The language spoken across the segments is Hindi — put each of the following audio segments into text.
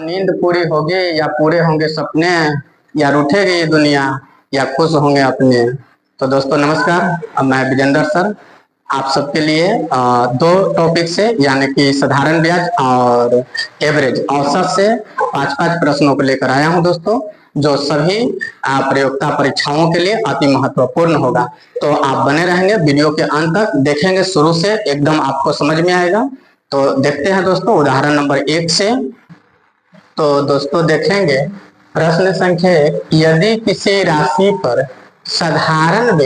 नींद पूरी होगी या पूरे होंगे सपने, या रूठेगी ये दुनिया, या खुश होंगे अपने। तो दोस्तों नमस्कार, मैं विजेंद्र सर आप सबके लिए दो टॉपिक से यानी कि साधारण ब्याज और एवरेज औसत से पांच पांच प्रश्नों को लेकर आया हूं दोस्तों, जो सभी प्रयोक्ता परीक्षाओं के लिए अति महत्वपूर्ण होगा। तो आप बने रहेंगे, वीडियो के अंत तक देखेंगे, शुरू से एकदम आपको समझ में आएगा। तो देखते हैं दोस्तों उदाहरण नंबर 1 से। तो दोस्तों देखेंगे प्रश्न संख्या 1, यदि किसी राशि पर साधारण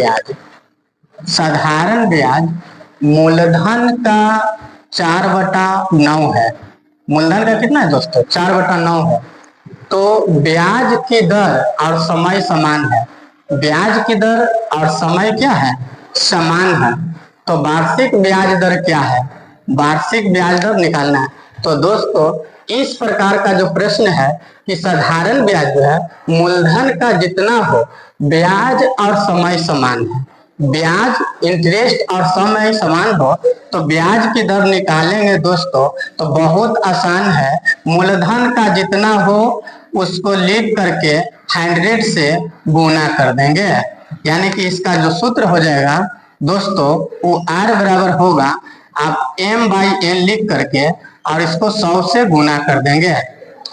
ब्याज मूलधन का 4/9 है। मूलधन का कितना है दोस्तों? 4/9 है। तो ब्याज की दर और समय समान है। ब्याज की दर और समय क्या है? समान है। तो वार्षिक ब्याज दर क्या है? वार्षिक ब्याज दर निकालना है। तो दोस्तों इस प्रकार का जो प्रश्न है कि साधारण ब्याज जो है मूलधन का जितना हो, ब्याज और समय समान है, ब्याज इंटरेस्ट और समय समान हो, तो ब्याज की दर निकालेंगे दोस्तों। तो बहुत आसान है, मूलधन का जितना हो उसको लीप करके 100 से गुना कर देंगे। यानी कि इसका जो सूत्र हो जाएगा दोस्तों वो R बराबर होगा, आप M/N लिख करके और इसको 100 से गुना कर देंगे।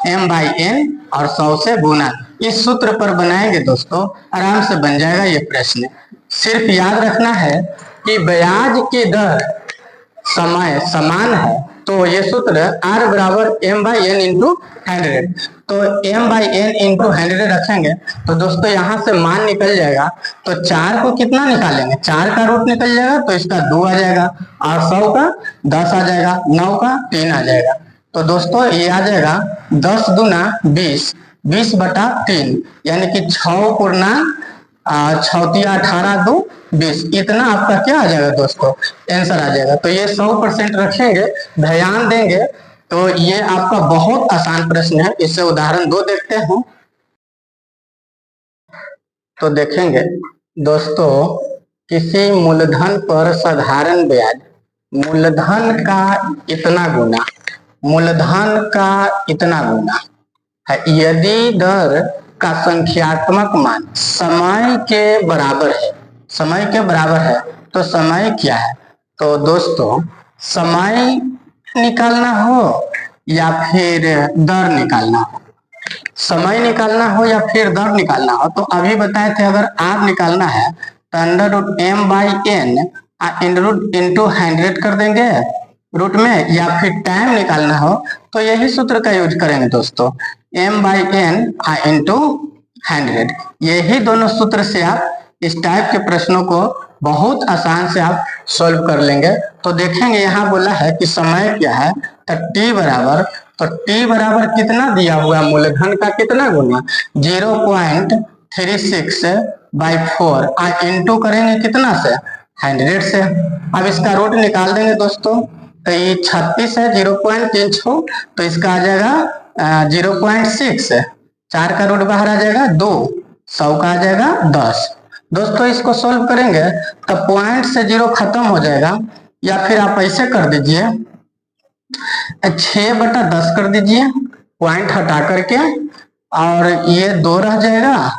M/N और 100 से गुना, इस सूत्र पर बनाएंगे दोस्तों, आराम से बन जाएगा ये प्रश्न। सिर्फ याद रखना है कि ब्याज की दर समय समान है, तो ये सूत्र R बराबर M/N इंटू 100। तो M/N इंटू 100 रखेंगे तो दोस्तों यहाँ से मान निकल जाएगा। तो 4 को कितना निकालेंगे? 4 का रूट निकल जाएगा तो इसका 2 आ जाएगा, और 100 का 10 आ जाएगा, 9 का 3 आ जाएगा। तो दोस्तों ये आ जाएगा 10 दूना 20, 20/3, यानी कि 6 पूर्णांक 6 18 2 20, इतना आपका क्या आ जाएगा दोस्तों? आंसर आ जाएगा। तो ये 100% रखेंगे, ध्यान देंगे। तो ये आपका बहुत आसान प्रश्न है। इससे उदाहरण 2 देखते हैं। तो देखेंगे दोस्तों, किसी मूलधन पर साधारण ब्याज मूलधन का इतना गुना, मूलधन का इतना गुना है, यदि दर का संख्यात्मक मान समय के बराबर है, समय के बराबर है, तो समय क्या है? तो दोस्तों समय निकालना हो या फिर दर निकालना हो, समय निकालना हो या फिर दर निकालना हो, तो अभी बताए थे अगर R निकालना है तो √M/N इंटू 100 कर देंगे रूट में, या फिर टाइम निकालना हो तो यही सूत्र का यूज करेंगे दोस्तों, M/N इंटू 100। यही दोनों सूत्र से आप इस टाइप के प्रश्नों को बहुत आसान से आप सॉल्व कर लेंगे। तो देखेंगे यहाँ बोला है कि समय क्या है, तो T बराबर, तो T बराबर कितना दिया हुआ? मूलधन का कितना गुना? 0.36/4 इंटू करेंगे कितना से? 100 से। अब इसका रूट निकाल देंगे दोस्तों। तो ये 36 है, 0.36, तो इसका आ जाएगा 0.6, 4 का रूट बाहर आ जाएगा 2, 100 का आ जाएगा 10। दोस्तों इसको सोल्व करेंगे तो पॉइंट से 0 खत्म हो जाएगा, या फिर आप ऐसे कर दीजिए 6/10 कर दीजिए, पॉइंट हटा करके, और ये 2 रह जाएगा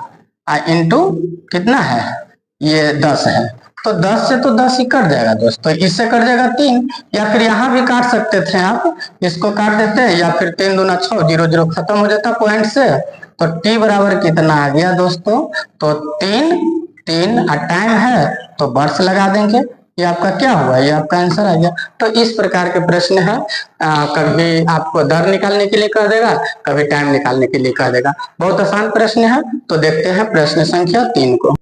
इंटू कितना है? ये 10 है। तो 10 से तो 10 ही कट जाएगा दोस्तों, इससे कट जाएगा 3, या फिर यहाँ भी काट सकते थे आप, इसको काट देते हैं, या फिर 3 दूना 6, 0 0 खत्म हो जाता पॉइंट से। तो T बराबर कितना आ गया दोस्तों? तो 3 और टाइम है तो वर्ष लगा देंगे, ये आपका क्या हुआ? ये आपका आंसर आ गया। तो इस प्रकार के प्रश्न है, कभी आपको दर निकालने के लिए कह देगा, कभी टाइम निकालने के लिए कह देगा। बहुत आसान प्रश्न है। तो देखते हैं प्रश्न संख्या 3 को।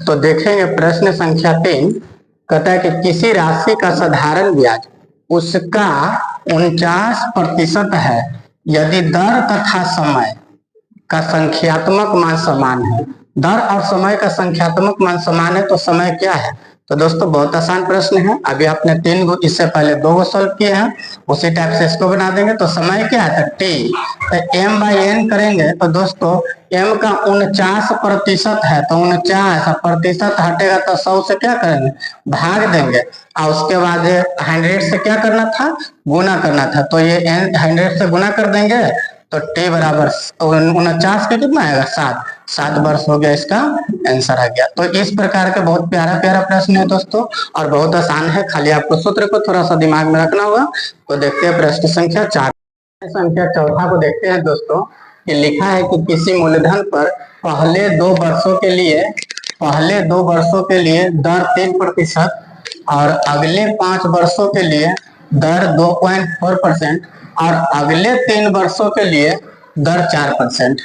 तो देखेंगे प्रश्न संख्या 3 कहता है कि किसी राशि का साधारण ब्याज उसका 49% है, यदि दर तथा समय का संख्यात्मक मान समान है। दर और समय का संख्यात्मक मान समान है, तो समय क्या है? तो दोस्तों बहुत आसान प्रश्न है। अभी आपने 3 गो, इससे पहले 2 गो सॉल्व किए हैं, उसी टाइप से इसको बना देंगे। तो समय क्या है? तो T, तो M/N करेंगे तो दोस्तों M का 49% है, तो 49% हटेगा तो 100 से क्या करेंगे? भाग देंगे, और उसके बाद 100 से क्या करना था? गुना करना था। तो ये 100 से गुना कर देंगे तो टी बराबर 49 के कितना आएगा 7, 7 वर्ष हो गया, इसका आंसर आ गया। तो इस प्रकार के बहुत प्यारा प्यारा प्रश्न है दोस्तों, और बहुत आसान है, खाली आपको सूत्र को थोड़ा सा दिमाग में रखना होगा। तो देखते हैं प्रश्न संख्या 4। संख्या चौथा को देखते हैं दोस्तों, कि लिखा है कि किसी मूलधन पर पहले 2 वर्षों के लिए दर 3% और अगले 5 वर्षों के लिए दर 2.4% और अगले 3 वर्षों के लिए दर 4%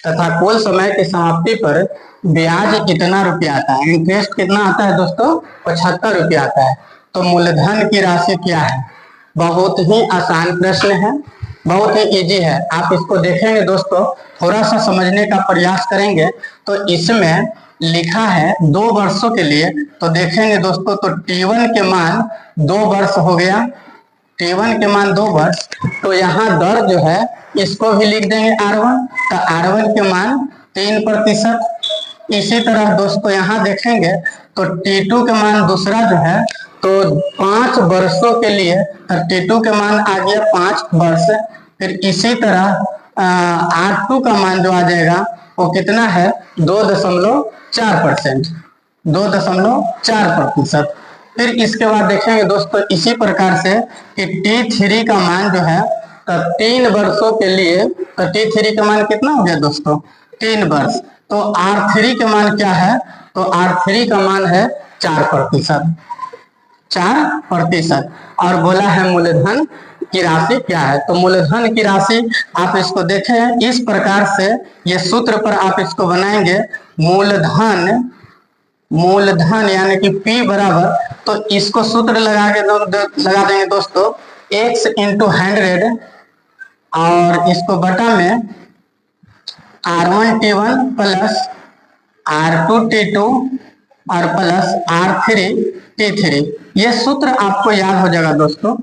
तथा कुल समय की समाप्ति पर ब्याज कितना रुपया आता है, इंटरेस्ट कितना आता है दोस्तों, 75 रुपया आता है। तो मूलधन की राशि क्या है? बहुत ही आसान प्रश्न है, बहुत ही इजी है। आप इसको देखेंगे दोस्तों, थोड़ा सा समझने का प्रयास करेंगे तो इसमें लिखा है 2 वर्षों के लिए, तो देखेंगे दोस्तों, तो T1 के मान 2 वर्ष हो गया, T1 के मान 2 वर्ष। तो यहाँ दर जो है इसको भी लिख देंगे R1, तो R1 के मान 3%। इसी तरह दोस्तों यहाँ देखेंगे तो T2 के मान दूसरा जो है, तो 5 वर्षों के लिए T2 के मान आ गया 5 वर्ष। फिर इसी तरह R2 का मान जो आ जाएगा वो कितना है, 2.4%, 2.4%। फिर इसके बाद देखेंगे दोस्तों इसी प्रकार से कि T3 का मान जो है, तो 3 वर्षों के लिए, तो T3 का मान कितना हो गया दोस्तों, 3 वर्ष। तो R3 के मान क्या है, तो R3 का मान है 4%, 4%। और बोला है मूलधन की राशि क्या है, तो मूलधन की राशि आप इसको देखें इस प्रकार से, ये सूत्र पर आप इसको बनाएंगे, मूलधन यानी कि P बराबर, तो इसको सूत्र लगा देंगे दोस्तों, x इंटू 100 और इसको बटा में R1T1 प्लस R2T2 और प्लस R3T3। ये सूत्र आपको याद हो जाएगा दोस्तों,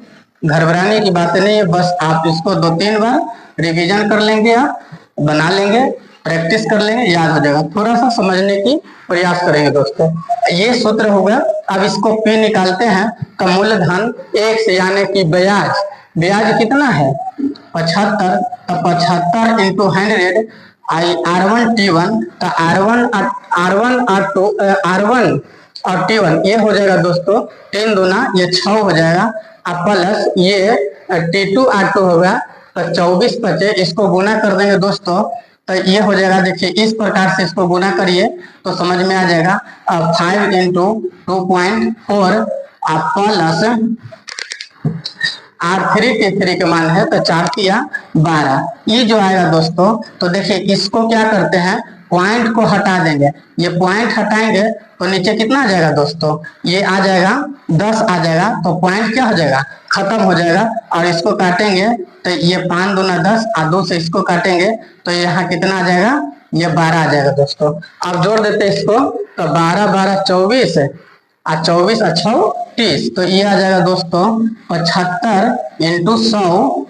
घबराने की बात नहीं है, बस आप इसको 2-3 बार रिवीजन कर लेंगे, आप बना लेंगे, प्रैक्टिस कर लेंगे, याद हो जाएगा। थोड़ा सा समझने की प्रयास करेंगे दोस्तों। ये सूत्र होगा। अब इसको P निकालते हैं, तो मूलधन x यानी कि ब्याज कितना है 75, तो 75 इंटू 100 R1T1, तो R1 और T1 ये हो जाएगा दोस्तों 3 दूना ये 6 हो जाएगा, अब प्लस ये T2 R2 होगा, तो 24 बचे, इसको गुना कर देंगे दोस्तों, तो ये हो जाएगा, देखिए इस प्रकार से इसको गुना करिए तो समझ में आ जाएगा। 5 इंटू 2.4 प्लस R3T3 के मान है, तो 4 किया 12, ये जो आएगा दोस्तों, तो देखिए इसको क्या करते हैं, पॉइंट को हटा देंगे, ये पॉइंट हटाएंगे तो नीचे कितना आ जाएगा दोस्तों, ये आ जाएगा 10 आ जाएगा, तो पॉइंट क्या हो जाएगा, खत्म हो जाएगा। और इसको काटेंगे तो ये 5 दूना 10 और 2 से इसको काटेंगे तो यहाँ कितना आ जाएगा, ये 12 आ जाएगा दोस्तों। अब जोड़ देते हैं इसको, तो 12 12 24 और 24 और 6 30, तो ये आ जाएगा दोस्तों 75 इंटू 100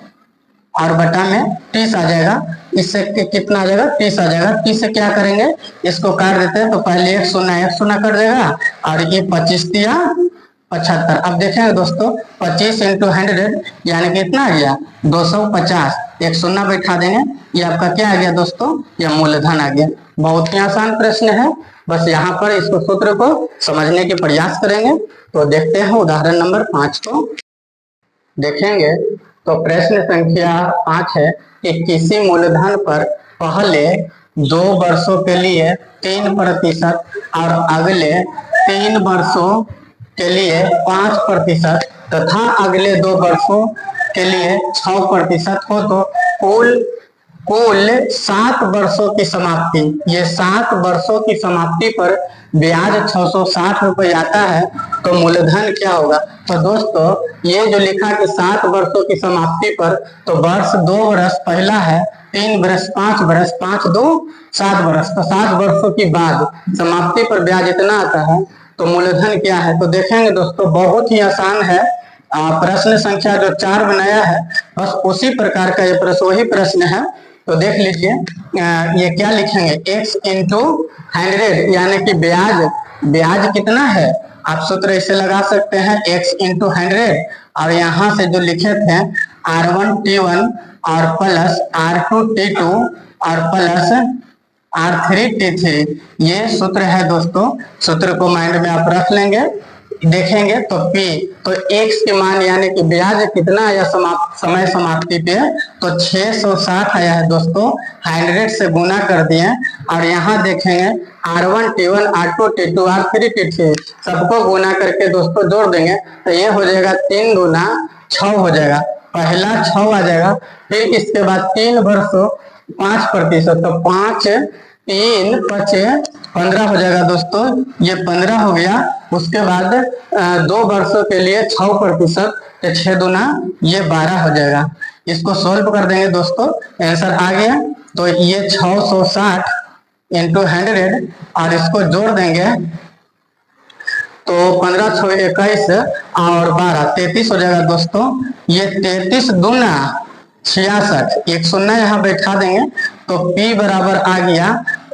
और बटा में 30 आ जाएगा। इससे कितना आ जाएगा, 30 आ जाएगा। 30 से क्या करेंगे, इसको काट देते हैं, तो पहले 1 शून्य कर देगा और ये 25 दिया 75। अब देखेंगे दोस्तों 25 इंटू 100 यानी कितना आ गया 250, 1 शून्य बैठा देंगे, ये आपका क्या आ गया दोस्तों, ये मूलधन आ गया। बहुत ही आसान प्रश्न है, बस यहाँ पर इसको सूत्र को समझने के प्रयास करेंगे। तो देखते हैं उदाहरण नंबर 5 को देखेंगे। तो प्रश्न संख्या 5 है कि किसी मूलधन पर पहले 2 वर्षों के लिए 3% और अगले 3 वर्षों के लिए 5% तथा अगले 2 वर्षों के लिए 6% हो, तो कुल 7 वर्षों की समाप्ति, ये 7 वर्षों की समाप्ति पर ब्याज 660 रुपये आता है, तो मूलधन क्या होगा। तो दोस्तों ये जो लिखा कि 7 वर्षों की समाप्ति पर, तो वर्ष 2 वर्ष पहला है, 3 वर्ष 5 वर्ष, 5 2 7 वर्ष, तो 7 वर्षों की बाद समाप्ति पर ब्याज इतना आता है, तो मूलधन क्या है। तो देखेंगे दोस्तों बहुत ही आसान है, प्रश्न संख्या जो 4 बनाया है बस उसी प्रकार का ये प्रश्न, वही प्रश्न है। तो देख लीजिए ये क्या लिखेंगे, x इंटू 100 यानी कि ब्याज कितना है, आप सूत्र इसे लगा सकते हैं x इंटू 100, और यहाँ से जो लिखे थे R1T1 और प्लस R2T2 और प्लस R3T3, ये सूत्र है दोस्तों। सूत्र को माइंड में आप रख लेंगे, देखेंगे तो P, तो x के मान यानी कि ब्याज कितना आया समय समाप्ति पे, तो 660 आया है दोस्तों। 100 से गुना कर दिए और यहाँ देखेंगे R1T1 R2T2 R3T3 सबको गुना करके दोस्तों जोड़ देंगे तो ये हो जाएगा 3 दूना 6 हो जाएगा, पहला 6 आ जाएगा। फिर इसके बाद 3 वर्षों 5%, तो 5 3 5 15 हो जाएगा दोस्तों, ये 15 हो गया। उसके बाद 2 वर्षों के लिए 6%, तो 6 दूना ये 12 हो जाएगा। इसको सोल्व कर देंगे दोस्तों, आंसर आ गया। तो ये 660 इंटू 100 और इसको जोड़ देंगे तो 15 6 21 और 12 33 हो जाएगा दोस्तों। ये 33 दूना 66, एक शून्य यहाँ बैठा देंगे तो P बराबर आ गया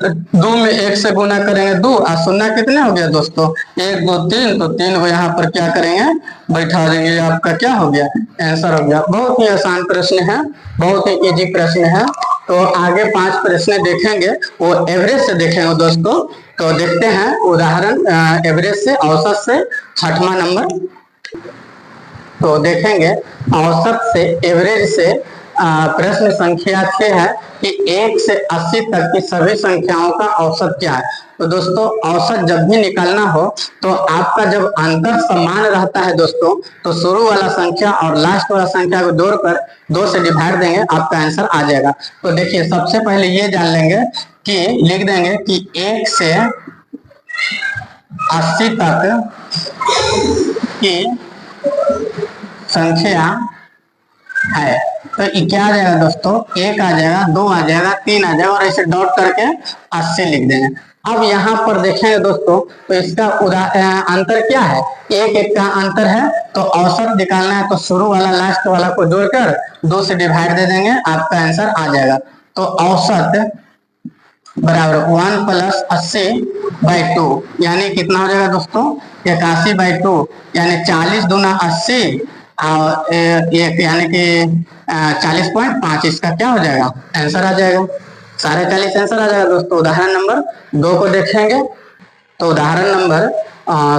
2 में 1 से गुना करेंगे 2 और शून्य कितने हो गया दोस्तों 1 2 3, तो 3 को यहाँ पर क्या करेंगे बैठा देंगे, आपका क्या हो गया आंसर हो गया। बहुत ही आसान प्रश्न है, बहुत ही इजी प्रश्न है। तो आगे 5 प्रश्न देखेंगे, वो एवरेज से देखेंगे दोस्तों। तो देखते हैं उदाहरण एवरेज से, औसत से 6वां नंबर। तो देखेंगे औसत से एवरेज से प्रश्न संख्या 6 है कि 1 से 80 तक की सभी संख्याओं का औसत क्या है। तो दोस्तों औसत जब भी निकालना हो तो आपका जब अंतर समान रहता है दोस्तों, तो शुरू वाला संख्या और लास्ट वाला संख्या को जोड़कर 2 से डिवाइड देंगे, आपका आंसर आ जाएगा। तो देखिए सबसे पहले ये जान लेंगे कि लिख देंगे कि 1 से 80 तक की संख्या है, तो क्या आ जाएगा दोस्तों 1 आ जाएगा, 2 आ जाएगा, 3 आ जाएगा और ऐसे डॉट करके 80 लिख देंगे। अब यहाँ पर देखेंगे दोस्तों तो इसका अंतर क्या है, 1 का अंतर है। तो औसत निकालना है तो शुरू वाला लास्ट वाला को जोड़कर 2 से डिवाइड दे देंगे, आपका आंसर आ जाएगा। तो औसत बराबर 1 + 80/2 यानी कितना हो जाएगा दोस्तों 81/2, यानी 40 दूना 80 और यानी कि 40.5, इसका क्या हो जाएगा आंसर आ जाएगा, 40.5 आंसर आ जाएगा दोस्तों। उदाहरण नंबर 2 को देखेंगे तो उदाहरण नंबर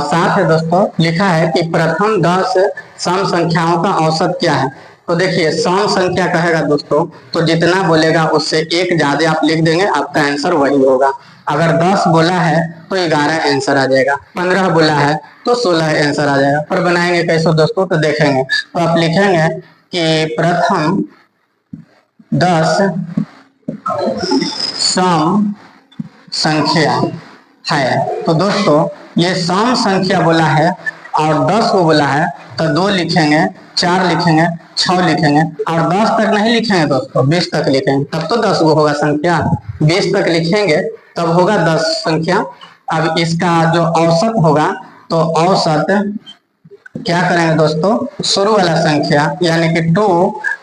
7 है दोस्तों, लिखा है कि प्रथम 10 सम संख्याओं का औसत क्या है। तो देखिए सम संख्या कहेगा दोस्तों तो जितना बोलेगा उससे 1 ज्यादा आप लिख देंगे, आपका आंसर वही होगा। अगर 10 बोला है तो 11 आंसर आ जाएगा, 15 बोला है तो 16 आंसर आ जाएगा। पर बनाएंगे कैसे दोस्तों, तो देखेंगे तो आप लिखेंगे कि प्रथम 10 सम संख्या है। तो दोस्तों ये सम संख्या बोला है और 10 को बोला है, तो 2 लिखेंगे, 4 लिखेंगे, 6 लिखेंगे और 10 तक नहीं लिखेंगे दोस्तों, 20 तक लिखेंगे, तब तो 10 को होगा संख्या। 20 तक लिखेंगे तब होगा 10 संख्या। अब इसका जो औसत होगा तो औसत क्या करेंगे दोस्तों, शुरू वाला संख्या यानी कि 2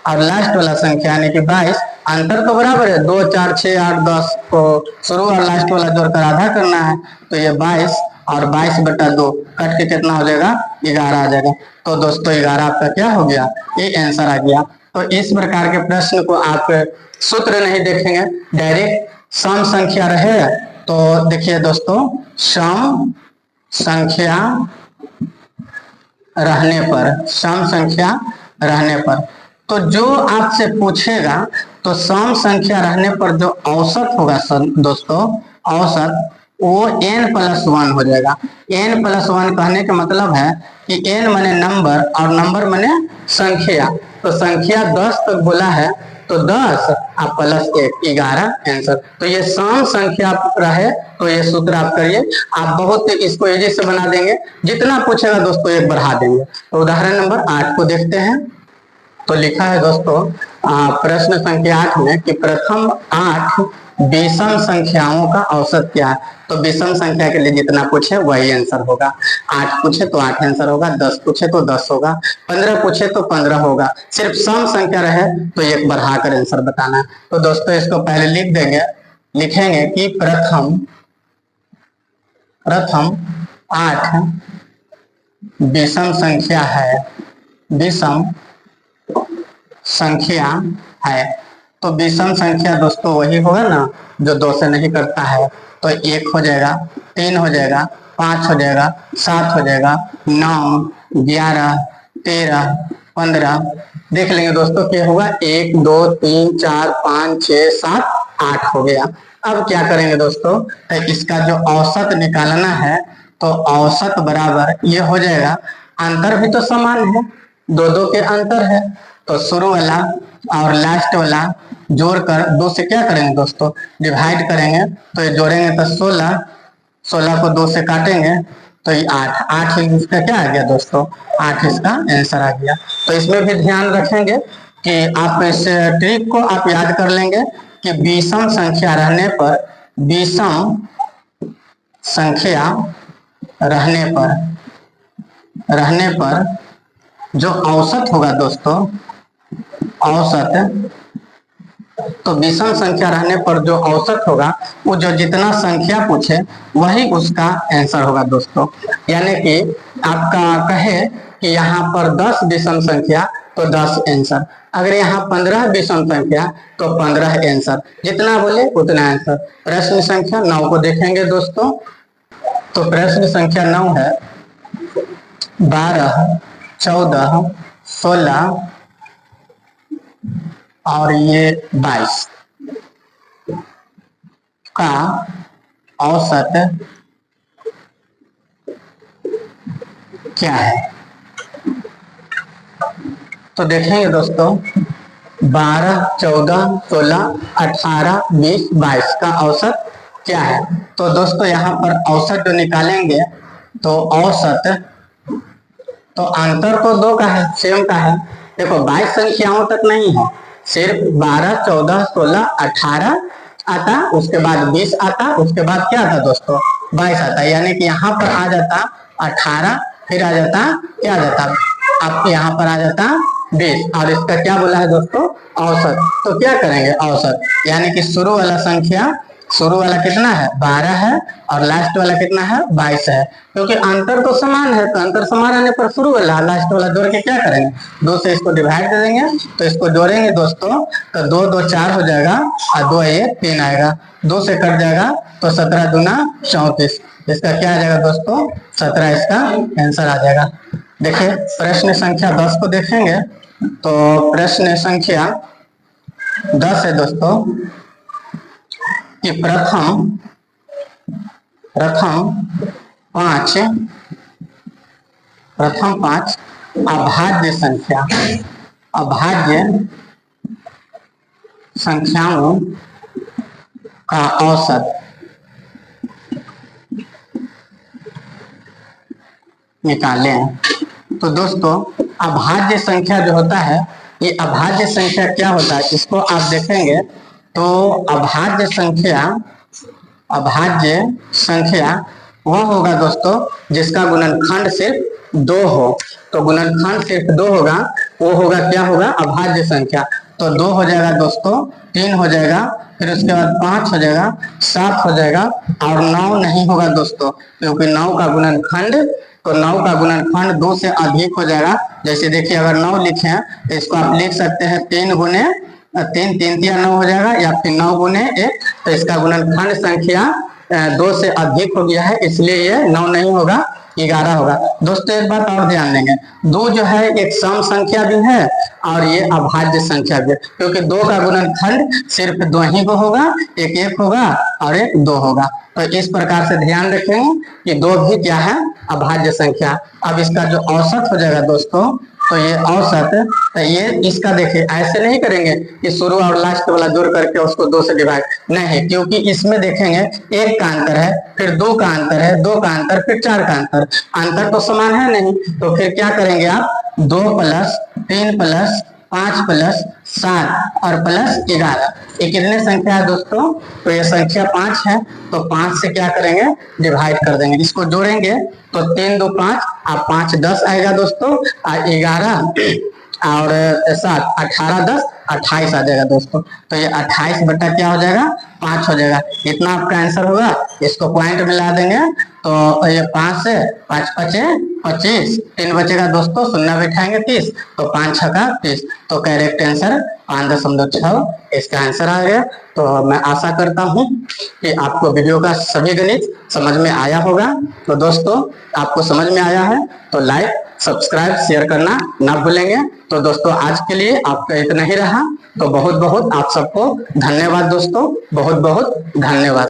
और लास्ट वाला संख्या यानी कि 22, अंतर तो बराबर है, 2 4 6 8 10 को शुरू और लास्ट वाला जोड़कर आधा करना है, तो ये 22 और 22/2 कट के कितना हो जाएगा 11 आ जाएगा। तो दोस्तों 11 आपका क्या हो गया, ये आंसर आ गया। तो इस प्रकार के प्रश्न को आप सूत्र नहीं देखेंगे, डायरेक्ट सम संख्या रहे तो देखिए दोस्तों सम संख्या रहने पर, सम संख्या रहने पर, तो जो आपसे पूछेगा तो सम संख्या रहने पर जो औसत होगा दोस्तों, औसत वो n+1 हो जाएगा। n+1 कहने का मतलब है कि n माने नंबर और नंबर माने संख्या, तो संख्या 10 तक बोला है तो 10 आप +1 11 आंसर। तो ये सम संख्या रहे तो ये सूत्र आप करिए, आप बहुत इसको इजी से बना देंगे, जितना पूछेगा दोस्तों 1 बढ़ा देंगे। तो उदाहरण नंबर 8 को देखते हैं। तो लिखा है दोस्तों प्रश्न संख्या 8 में कि प्रथम 8 विषम संख्याओं का औसत क्या है। तो विषम संख्या के लिए जितना पूछे वही आंसर होगा, 8 पूछे तो 8 आंसर होगा, 10 पूछे तो 10 होगा, 15 पूछे तो 15 होगा। सिर्फ सम संख्या रहे तो 1 बढ़ाकर आंसर बताना है। तो दोस्तों इसको पहले लिख देंगे, लिखेंगे कि प्रथम 8 विषम संख्या है, विषम संख्या है। तो विषम संख्या दोस्तों वही होगा ना जो 2 से नहीं करता है। तो 1 हो जाएगा, 3 हो जाएगा, 5 हो जाएगा, 7 हो जाएगा, 9, 11, 13, 15। देख लेंगे दोस्तों क्या होगा, 1, 2, 3, 4, 5, 6, 7, 8 हो गया। अब क्या करेंगे दोस्तों, तो इसका जो औसत निकालना है, तो औसत बराबर ये हो जाएगा, अंतर भी तो समान है, 2 के अंतर है, तो शुरू वाला और लास्ट वाला जोड़कर 2 से क्या करेंगे दोस्तों, डिवाइड करेंगे। तो ये जोड़ेंगे तो 16, 16 को 2 से काटेंगे तो ये 8, 8 इसका क्या आ गया दोस्तों, 8 इसका आंसर आ गया। तो इसमें भी ध्यान रखेंगे कि आप इस ट्रिक को आप याद कर लेंगे कि विषम संख्या रहने पर, विषम संख्या रहने पर जो औसत होगा दोस्तों, औसत, तो विषम संख्या रहने पर जो औसत होगा वो जो जितना संख्या पूछे वही उसका आंसर होगा दोस्तों। यानी कि आपका कहे कि यहाँ पर 10 विषम संख्या तो 10 आंसर, अगर यहाँ 15 विषम संख्या तो 15 आंसर, जितना बोले उतना आंसर। प्रश्न संख्या 9 को देखेंगे दोस्तों। तो प्रश्न संख्या 9 है, 12, 14, 16 और ये 22 का औसत क्या है। तो देखेंगे दोस्तों, 12, 14, 16, 18, 20, 22 का औसत क्या है। तो दोस्तों यहाँ पर औसत जो निकालेंगे तो औसत, तो अंतर तो 2 का है, सेम का है। देखो 22 संख्याओं तक नहीं है, सिर्फ 12, 14, 16, 18 आता, उसके बाद 20 आता, उसके बाद क्या आता दोस्तों, 22 आता। यानी कि यहाँ पर आ जाता 18, फिर आ जाता क्या आ जाता, आपके यहाँ पर आ जाता 20, और इसका क्या बोला है दोस्तों, औसत। तो क्या करेंगे औसत, यानी कि शुरू वाला संख्या, शुरू वाला कितना है 12 है और लास्ट वाला कितना है 22 है, क्योंकि अंतर तो समान है, तो अंतर समान रहने पर शुरू वाला लास्ट वाला जोड़ के क्या करेंगे, 2 से इसको डिवाइड कर देंगे। तो इसको जोड़ेंगे दोस्तों तो 2, 2 4 हो जाएगा और 2, 1 3 आएगा, 2 से कट जाएगा तो 17 दूना 34, इसका क्या आ जाएगा दोस्तों 17 इसका आंसर आ जाएगा। देखिए प्रश्न संख्या 10 को देखेंगे। तो प्रश्न संख्या 10 है दोस्तों कि प्रथम 5 अभाज्य संख्याओं का औसत निकालें। तो दोस्तों अभाज्य संख्या जो होता है, ये अभाज्य संख्या क्या होता है, इसको आप देखेंगे तो अभाज्य संख्या वो होगा दोस्तों जिसका गुणनखंड सिर्फ 2 हो। तो गुणनखंड सिर्फ 2 होगा, वो होगा क्या होगा अभाज्य संख्या। तो 2 हो जाएगा दोस्तों, 3 हो जाएगा, फिर उसके बाद 5 हो जाएगा, 7 हो जाएगा और 9 नहीं होगा दोस्तों, क्योंकि 9 का गुणनखंड, तो 9 का गुणनखंड 2 से अधिक हो जाएगा। जैसे देखिए अगर 9 लिखे तो इसको आप लिख सकते हैं 3 गुने 3, 3 3 9 हो जाएगा, या फिर 9 गुने 1। तो इसका गुणनखंड संख्या 2 से अधिक हो गया है, इसलिए ये 9 नहीं होगा, 11 होगा। दोस्तों एक बात और ध्यान देंगे, 2 जो है एक सम संख्या भी है और ये अभाज्य संख्या भी है, क्योंकि 2 का गुणनखंड सिर्फ 2 ही को होगा, एक 1 होगा और एक 2 होगा। तो इस प्रकार से ध्यान रखेंगे कि 2 भी क्या है अभाज्य संख्या। अब इसका जो औसत हो जाएगा दोस्तों, तो ये औसत, तो ये इसका देखिए ऐसे नहीं करेंगे कि शुरू और लास्ट वाला जोड़ करके उसको 2 से डिवाइड नहीं, क्योंकि इसमें देखेंगे 1 का अंतर है, फिर 2 का अंतर है, 2 का अंतर, फिर 4 का अंतर तो समान है नहीं। तो फिर क्या करेंगे आप 2 + 3 + 5 + 7 और +11, ये कितने संख्या है दोस्तों, तो ये संख्या 5 है। तो 5 से क्या करेंगे डिवाइड कर देंगे, इसको जोड़ेंगे तो 3 2 5 और 5 10 आएगा दोस्तों, और 11 और 7 18 10 28 आ जाएगा दोस्तों। तो ये 28 बटा क्या हो जाएगा, 5 हो जाएगा। इतना आपका आंसर होगा। इसको पॉइंट मिला देंगे तो ये 5 से 5 पचे 25, 3 बचेगा दोस्तों, शून्य बैठाएंगे 30, तो 5 छका 30, तो करेक्ट आंसर 5.6 इसका आंसर आ गया। तो मैं आशा करता हूँ कि आपको वीडियो का सभी गणित समझ में आया होगा। तो दोस्तों आपको समझ में आया है तो लाइक सब्सक्राइब शेयर करना ना भूलेंगे। तो दोस्तों आज के लिए आपका इतना ही रहा। तो बहुत बहुत आप सबको धन्यवाद दोस्तों, बहुत बहुत धन्यवाद।